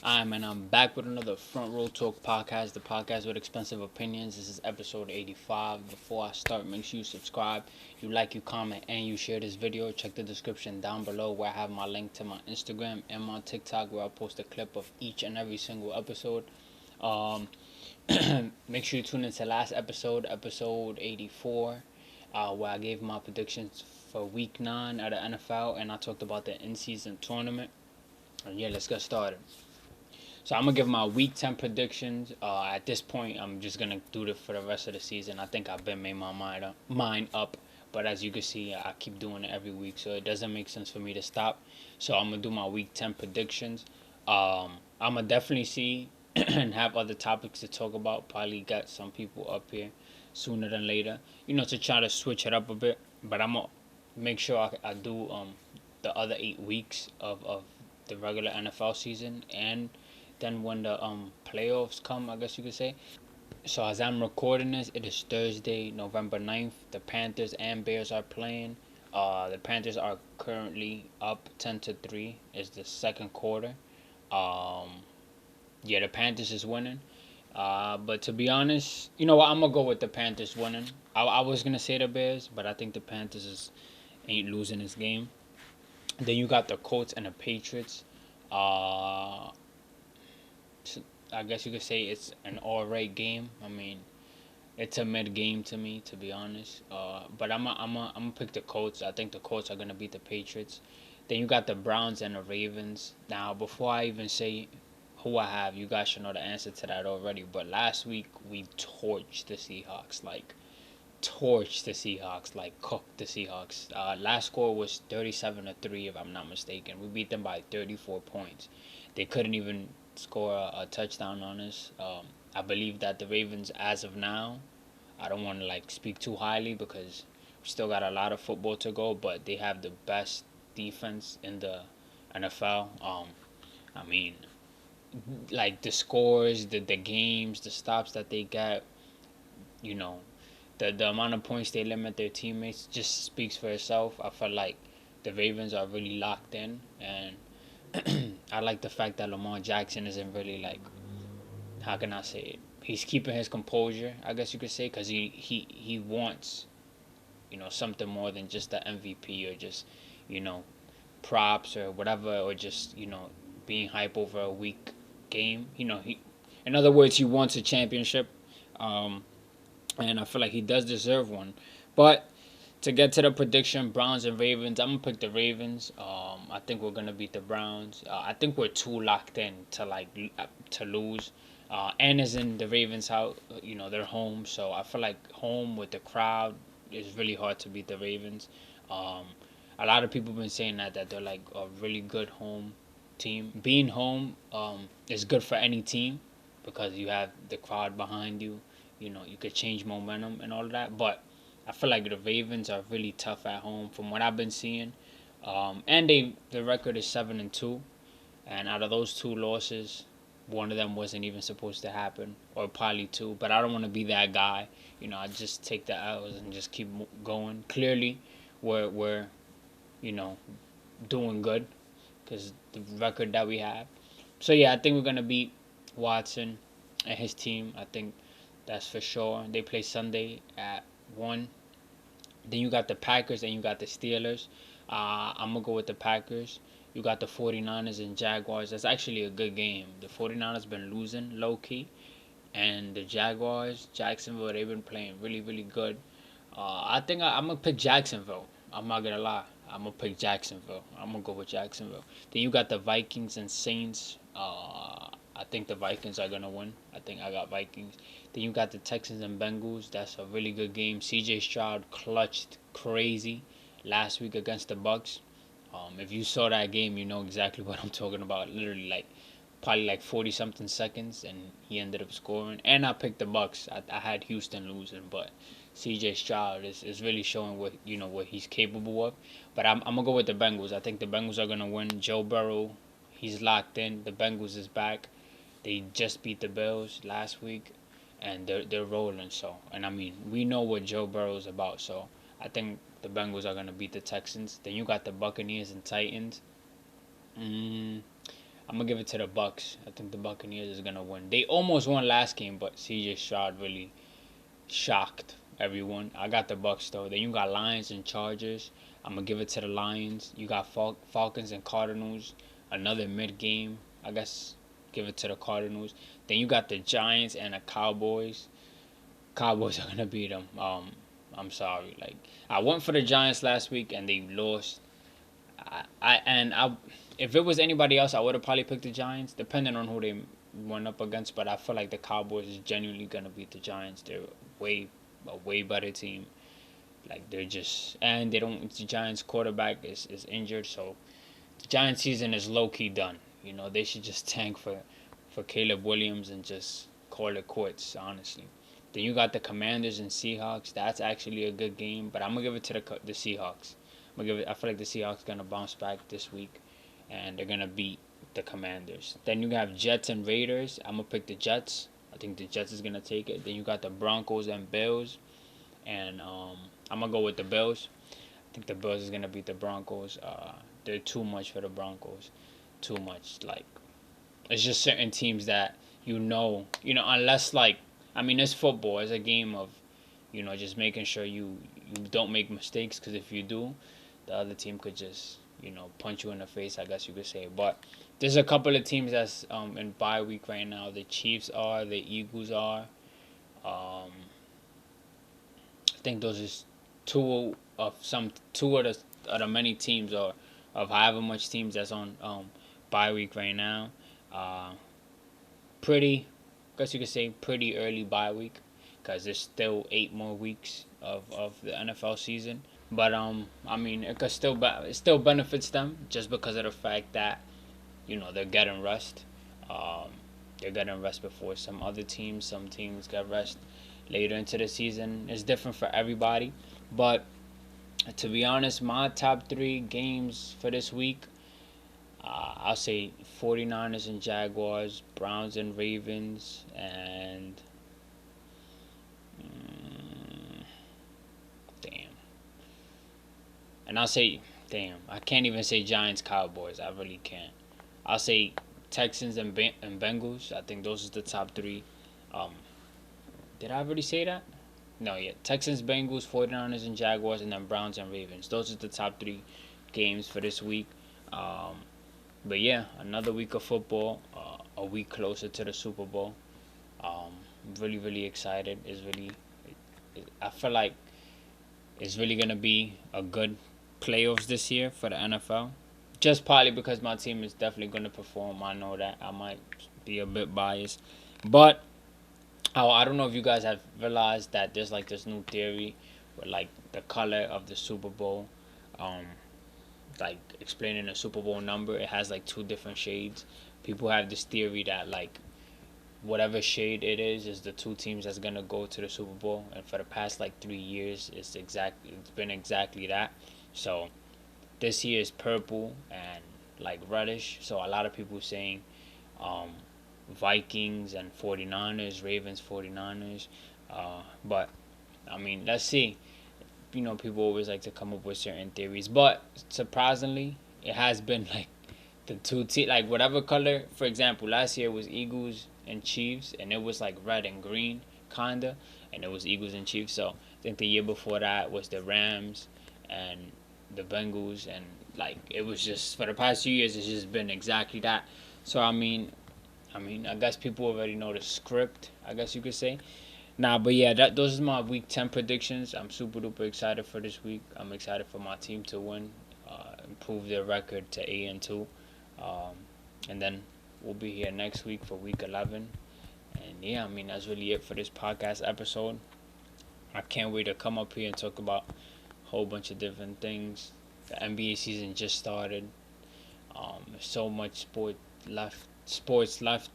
And I'm back with another Front Row Talk podcast, the podcast with expensive opinions. This is episode 85. Before I start, make sure you subscribe, you like, you comment, and you share this video. Check the description down below where I have my link to my Instagram and my TikTok where I post a clip of each and every single episode. Um, Make sure you tune into last episode 84, where I gave my predictions for week 9 of the NFL and I talked about the in-season tournament. And yeah, let's get started. So I'm gonna give my week 10 predictions. At this point, I'm just gonna do it for the rest of the season. I think I've been made my mind up, but as you can see, I keep doing it every week, so it doesn't make sense for me to stop. So I'm gonna do my week 10 predictions. I'm gonna definitely see and have other topics to talk about. Probably get some people up here sooner than later, to try to switch it up a bit. But I'm gonna make sure I do the other 8 weeks of the regular NFL season, and then when the playoffs come, I guess you could say. So as I'm recording this, it is Thursday, November 9th. The Panthers and Bears are playing. The Panthers are currently up 10-3. It's the second quarter. Yeah, the Panthers is winning. But to be honest, you know what? I'm gonna go with the Panthers winning. I was gonna say the Bears, but I think the Panthers ain't losing this game. Then you got the Colts and the Patriots. Uh, I guess you could say it's an all-right game. I mean, it's a mid game to me, to be honest. But I'm gonna pick the Colts. I think the Colts are gonna beat the Patriots. Then you got the Browns and the Ravens. Now, before I even say who I have, you guys should know the answer to that already. But last week we cooked the Seahawks. Last score was 37-3, if I'm not mistaken. We beat them by 34 points. They couldn't even score a touchdown on us. I believe that the Ravens, as of now, I don't want to speak too highly because we still got a lot of football to go, but they have the best defense in the NFL. I mean, the scores, the games, the stops that they get, you know, the amount of points they limit their teammates just speaks for itself. I feel like the Ravens are really locked in, and I like the fact that Lamar Jackson isn't really how can I say it? He's keeping his composure, I guess you could say, because he wants something more than just the MVP or just you know props or whatever, or just being hype over a weak game. In other words, he wants a championship. Um, and I feel like he does deserve one. But to get to the prediction, Browns and Ravens, I'm gonna pick the Ravens. I think we're gonna beat the Browns. I think we're too locked in to lose. And is in the Ravens' house, they're home, so I feel like home with the crowd is really hard to beat the Ravens. Um, a lot of people have been saying that they're like a really good home team. Being home is good for any team because you have the crowd behind you. You could change momentum and all of that. But I feel like the Ravens are really tough at home from what I've been seeing. And the record is 7-2, and out of those two losses, one of them wasn't even supposed to happen, or probably two. But I don't want to be that guy. I just take the L's and just keep going. Clearly, we're you know doing good because the record that we have. So yeah, I think we're gonna beat Watson and his team. I think that's for sure. They play Sunday at 1. Then you got the Packers and you got the Steelers. I'm going to go with the Packers. You got the 49ers and Jaguars. That's actually a good game. The 49ers been losing low-key. And the Jaguars, Jacksonville, they've been playing really, really good. I think I'm going to pick Jacksonville. I'm not going to lie. I'm going to pick Jacksonville. I'm going to go with Jacksonville. Then you got the Vikings and Saints. I think the Vikings are going to win. I think I got Vikings. Then you got the Texans and Bengals. That's a really good game. C.J. Stroud clutched crazy last week against the Bucks. If you saw that game, you know exactly what I'm talking about. Literally, probably 40-something seconds, and he ended up scoring. And I picked the Bucks. I had Houston losing, but C.J. Stroud is really showing what he's capable of. But I'm gonna go with the Bengals. I think the Bengals are gonna win. Joe Burrow, he's locked in. The Bengals is back. They just beat the Bills last week, and they're rolling. So, and I mean, we know what Joe Burrow is about. So, I think the Bengals are gonna beat the Texans. Then you got the Buccaneers and Titans. Mm, I'm gonna give it to the Bucks. I think the Buccaneers is gonna win. They almost won last game, but CJ Stroud really shocked everyone. I got the Bucks though. Then you got Lions and Chargers. I'm gonna give it to the Lions. You got Falcons and Cardinals. Another mid game. I guess give it to the Cardinals. Then you got the Giants and the Cowboys. Cowboys are gonna beat them. I'm sorry. Like I went for the Giants last week and they lost. If it was anybody else, I would have probably picked the Giants, depending on who they went up against. But I feel like the Cowboys is genuinely gonna beat the Giants. They're a way better team. Like they're just and they don't. The Giants quarterback is injured, so the Giants season is low key done. You know they should just tank for Caleb Williams and just call it quits. Honestly. Then you got the Commanders and Seahawks. That's actually a good game, but I'm gonna give it to the Seahawks. I feel like the Seahawks gonna bounce back this week, and they're gonna beat the Commanders. Then you have Jets and Raiders. I'm gonna pick the Jets. I think the Jets is gonna take it. Then you got the Broncos and Bills, and I'm gonna go with the Bills. I think the Bills is gonna beat the Broncos. They're too much for the Broncos. Too much. Like it's just certain teams that unless like I mean it's football. It's a game of just making sure you don't make mistakes, because if you do, the other team could just punch you in the face, I guess you could say. But there's a couple of teams that's in bye week right now. The Chiefs are, the Eagles are. I think those is two of the many teams, or of however much teams that's on bye week right now. Pretty, I guess you could say pretty early bye week, because there's still 8 more weeks of the NFL season. But I mean, it still benefits them, just because of the fact that they're getting rest. They're getting rest before some other teams. Some teams get rest later into the season. It's different for everybody. But to be honest, my top 3 games for this week, I'll say 49ers and Jaguars, Browns and Ravens, and and I'll say, I can't even say Giants Cowboys. I really can't. I'll say Texans and Bengals. I think those are the top 3. Did I already say that? No, yeah. Texans, Bengals, 49ers, and Jaguars, and then Browns and Ravens. Those are the top 3 games for this week. But yeah, another week of football. A week closer to the Super Bowl. Really, really excited. I feel like it's really gonna be a good playoffs this year for the NFL. Just partly because my team is definitely gonna perform. I know that I might be a bit biased, but I don't know if you guys have realized that there's like this new theory with like the color of the Super Bowl, like explaining the Super Bowl number. It has like 2 different shades. People have this theory that like whatever shade it is the 2 teams that's gonna go to the Super Bowl. And for the past like 3 years, it's been exactly that. So this year is purple and like reddish. So a lot of people saying Vikings and 49ers, Ravens 49ers. But I mean, let's see. People always like to come up with certain theories, but surprisingly, it has been like the 2 teams, like whatever color. For example, last year was Eagles and Chiefs, and it was like red and green kinda, and it was Eagles and Chiefs. So I think the year before that was the Rams and the Bengals, and like it was just for the past few years it's just been exactly that. So I mean, I guess people already know the script, I guess you could say. Nah, but yeah, those are my week 10 predictions. I'm super duper excited for this week. I'm excited for my team to win, improve their record to 8-2, and then we'll be here next week for week 11. And yeah, I mean that's really it for this podcast episode. I can't wait to come up here and talk about a whole bunch of different things. The NBA season just started. There's so much sports left.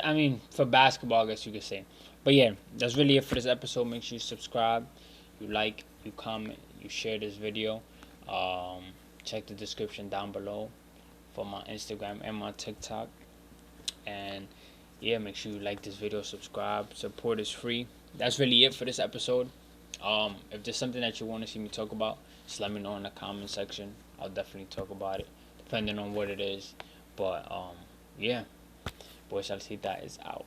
I mean, for basketball, I guess you could say. But yeah, that's really it for this episode. Make sure you subscribe, you like, you comment, you share this video. Check the description down below for my Instagram and my TikTok. And yeah, make sure you like this video, subscribe. Support is free. That's really it for this episode. If there's something that you want to see me talk about, just let me know in the comment section. I'll definitely talk about it. depending on what it is. But yeah, boy, Salsita is out.